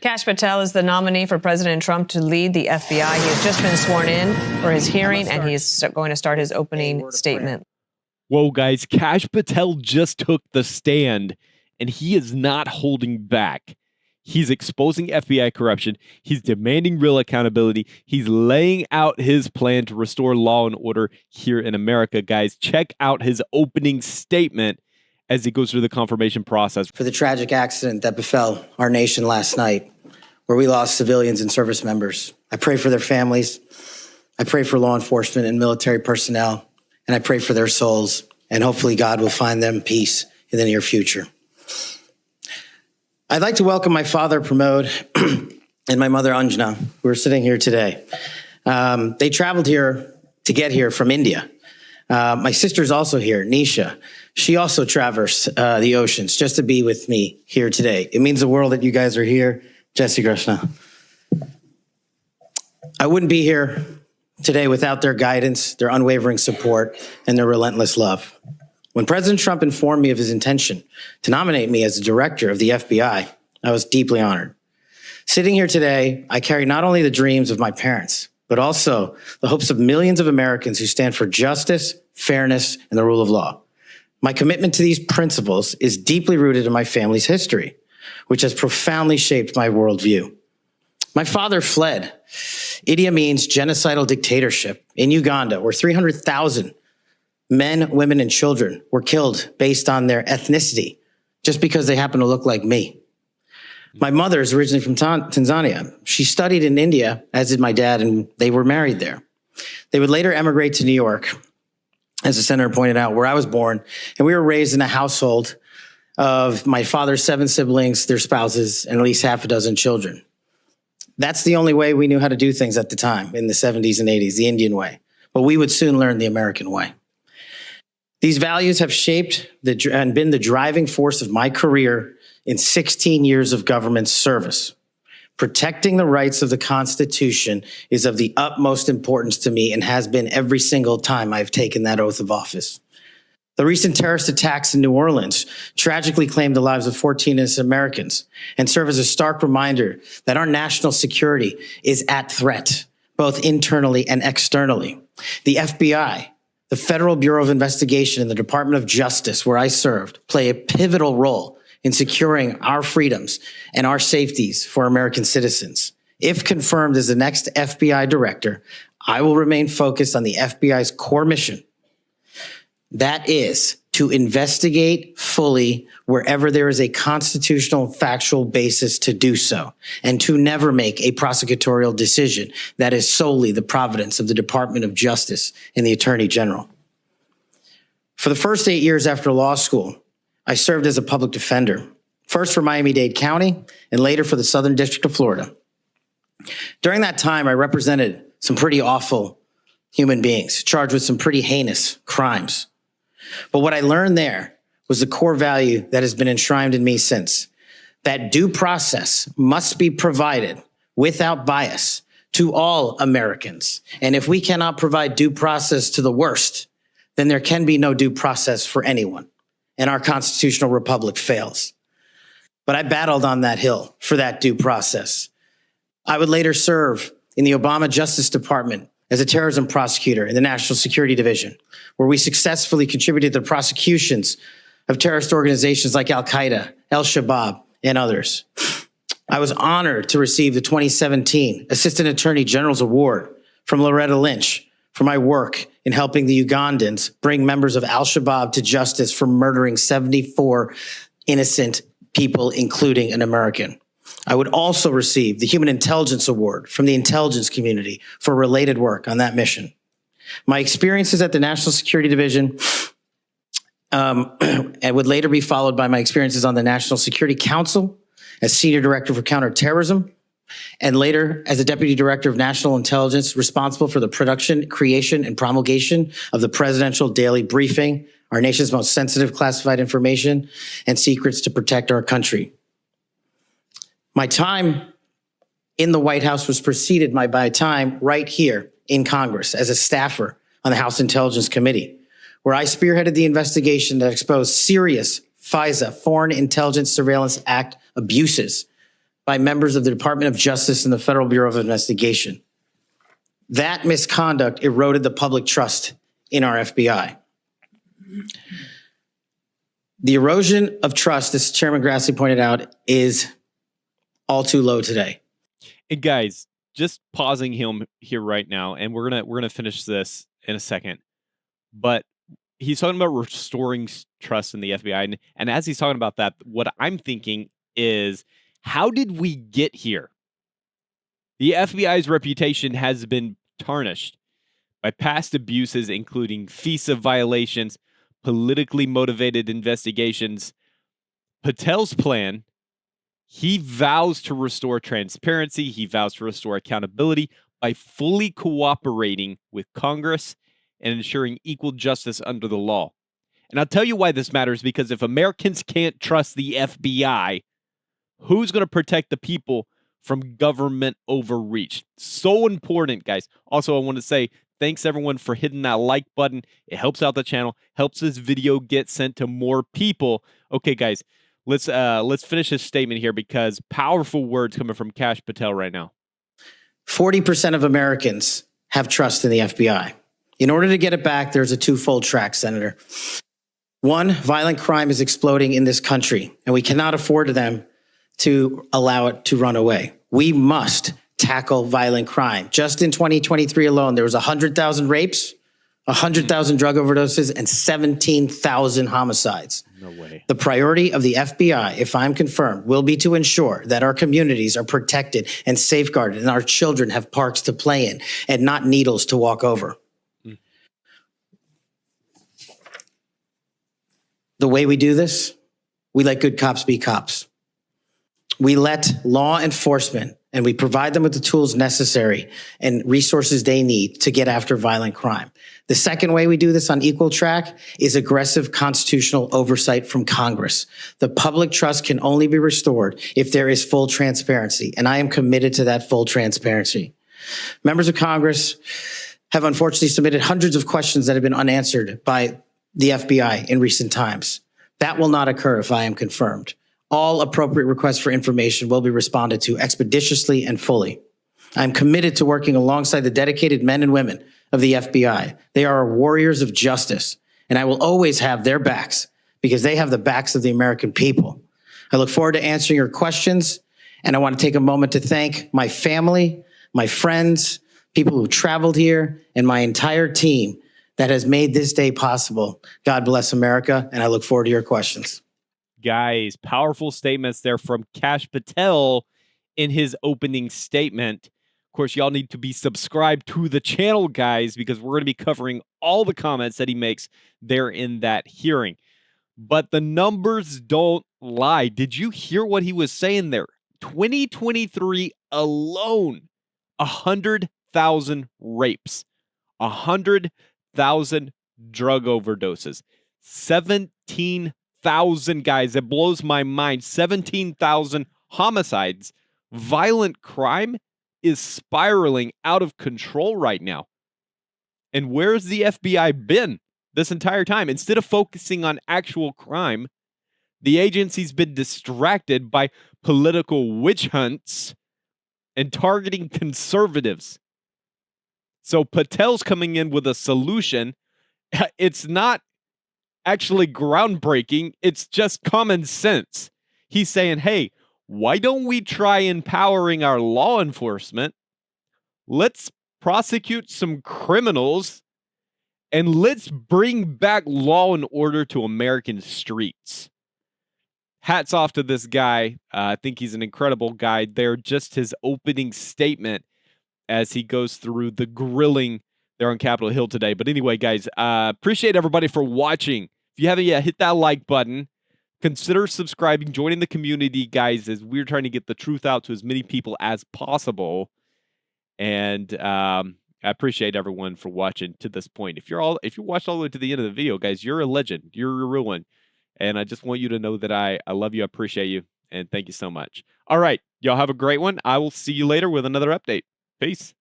Kash Patel is the nominee for President Trump to lead the FBI. He has just been sworn in for his hearing, and he's going to start his opening statement. Whoa, guys, Kash Patel just took the stand, and he is not holding back. He's exposing FBI corruption. He's demanding real accountability. He's laying out his plan to restore law and order here in America. Guys, check out his opening statement as he goes through the confirmation process. For the tragic accident that befell our nation last night, where we lost civilians and service members, I pray for their families. I pray for law enforcement and military personnel, and I pray for their souls, and hopefully God will find them peace in the near future. I'd like to welcome my father, Pramod, and my mother, Anjana, who are sitting here today. They traveled here to get here from India. My sister's also here, Nisha. She also traversed the oceans just to be with me here today. It means the world that you guys are here. Jesse Krishna. I wouldn't be here today without their guidance, their unwavering support, and their relentless love. When President Trump informed me of his intention to nominate me as the director of the FBI, I was deeply honored. Sitting here today, I carry not only the dreams of my parents, but also the hopes of millions of Americans who stand for justice, fairness, and the rule of law. My commitment to these principles is deeply rooted in my family's history, which has profoundly shaped my worldview. My father fled Idi Amin's genocidal dictatorship in Uganda, where 300,000 men, women, and children were killed based on their ethnicity, just because they happen to look like me. My mother is originally from Tanzania. She studied in India, as did my dad, and they were married there. They would later emigrate to New York, as the senator pointed out, where I was born, and we were raised in a household of my father's 7 siblings, their spouses, and at least half a dozen children. That's the only way we knew how to do things at the time, in the 70s and 80s, the Indian way. But we would soon learn the American way. These values have shaped and been the driving force of my career in 16 years of government service. Protecting the rights of the Constitution is of the utmost importance to me and has been every single time I've taken that oath of office. The recent terrorist attacks in New Orleans tragically claimed the lives of 14 innocent Americans and serve as a stark reminder that our national security is at threat, both internally and externally. The FBI, the Federal Bureau of Investigation, and the Department of Justice, where I served, play a pivotal role in securing our freedoms and our safeties for American citizens. If confirmed as the next FBI director, I will remain focused on the FBI's core mission. That is to investigate fully wherever there is a constitutional factual basis to do so, and to never make a prosecutorial decision that is solely the providence of the Department of Justice and the Attorney General. For the first 8 years after law school, I served as a public defender, first for Miami-Dade County and later for the Southern District of Florida. During that time, I represented some pretty awful human beings charged with some pretty heinous crimes. But what I learned there was the core value that has been enshrined in me since, that due process must be provided without bias to all Americans. And if we cannot provide due process to the worst, then there can be no due process for anyone, and our constitutional republic fails. But I battled on that hill for that due process. I would later serve in the Obama Justice Department as a terrorism prosecutor in the National Security Division, where we successfully contributed to the prosecutions of terrorist organizations like Al-Qaeda, Al-Shabaab, and others. I was honored to receive the 2017 Assistant Attorney General's Award from Loretta Lynch for my work in helping the Ugandans bring members of Al-Shabaab to justice for murdering 74 innocent people, including an American. I would also receive the Human Intelligence Award from the intelligence community for related work on that mission. My experiences at the National Security Division and would later be followed by my experiences on the National Security Council as Senior Director for Counterterrorism, and later as the Deputy Director of National Intelligence, responsible for the production, creation, and promulgation of the Presidential Daily Briefing, our nation's most sensitive classified information and secrets to protect our country. My time in the White House was preceded by my time right here in Congress as a staffer on the House Intelligence Committee, where I spearheaded the investigation that exposed serious FISA, Foreign Intelligence Surveillance Act abuses by members of the Department of Justice and the Federal Bureau of Investigation. That misconduct eroded the public trust in our FBI. The erosion of trust, as Chairman Grassley pointed out, is all too low today. And guys, just pausing him here right now, and we're gonna finish this in a second. But he's talking about restoring trust in the FBI, and as he's talking about that, what I'm thinking is, how did we get here? The FBI's reputation has been tarnished by past abuses, including FISA violations, politically motivated investigations. Patel's plan, he vows to restore transparency, he vows to restore accountability by fully cooperating with Congress and ensuring equal justice under the law. And I'll tell you why this matters, because if Americans can't trust the FBI, who's going to protect the people from government overreach? So important, guys. Also, I want to say thanks everyone for hitting that like button. It helps out the channel, helps this video get sent to more people. Okay, guys, let's finish this statement here, because powerful words coming from Kash Patel right now. 40% of Americans have trust in the FBI. In order to get it back, there's a twofold track, Senator. One, violent crime is exploding in this country, and we cannot afford them to allow it to run away. We must tackle violent crime. Just in 2023 alone, there was 100,000 rapes, 100,000 drug overdoses, and 17,000 homicides. No way. The priority of the FBI, if I'm confirmed, will be to ensure that our communities are protected and safeguarded, and our children have parks to play in and not needles to walk over. The way we do this, we let good cops be cops. We let law enforcement, and we provide them with the tools necessary and resources they need to get after violent crime. The second way we do this on equal track is aggressive constitutional oversight from Congress. The public trust can only be restored if there is full transparency, and I am committed to that full transparency. Members of Congress have unfortunately submitted hundreds of questions that have been unanswered by the FBI in recent times. That will not occur if I am confirmed. All appropriate requests for information will be responded to expeditiously and fully. I'm committed to working alongside the dedicated men and women of the FBI. They are warriors of justice, and I will always have their backs because they have the backs of the American people. I look forward to answering your questions, and I want to take a moment to thank my family, my friends, people who traveled here, and my entire team that has made this day possible. God bless America, and I look forward to your questions. Guys, powerful statements there from Kash Patel in his opening statement. Of course, y'all need to be subscribed to the channel, guys, because we're going to be covering all the comments that he makes there in that hearing. But the numbers don't lie. Did you hear what he was saying there? 2023 alone, 100,000 rapes, 100,000 drug overdoses, 17,000 guys. It blows my mind. 17,000 homicides. Violent crime is spiraling out of control right now. And where's the FBI been this entire time? Instead of focusing on actual crime, the agency's been distracted by political witch hunts and targeting conservatives. So Patel's coming in with a solution. It's not actually groundbreaking. It's just common sense. He's saying, hey, why don't we try empowering our law enforcement? Let's prosecute some criminals and let's bring back law and order to American streets. Hats off to this guy. I think he's an incredible guy there. Just his opening statement as he goes through the grilling there on Capitol Hill today. But anyway, guys, appreciate everybody for watching. If you haven't yet, hit that like button. Consider subscribing, joining the community, guys, as we're trying to get the truth out to as many people as possible. And I appreciate everyone for watching to this point. If you watched all the way to the end of the video, guys, you're a legend. You're a real one. And I just want you to know that I love you, I appreciate you, and thank you so much. All right, y'all have a great one. I will see you later with another update. Peace.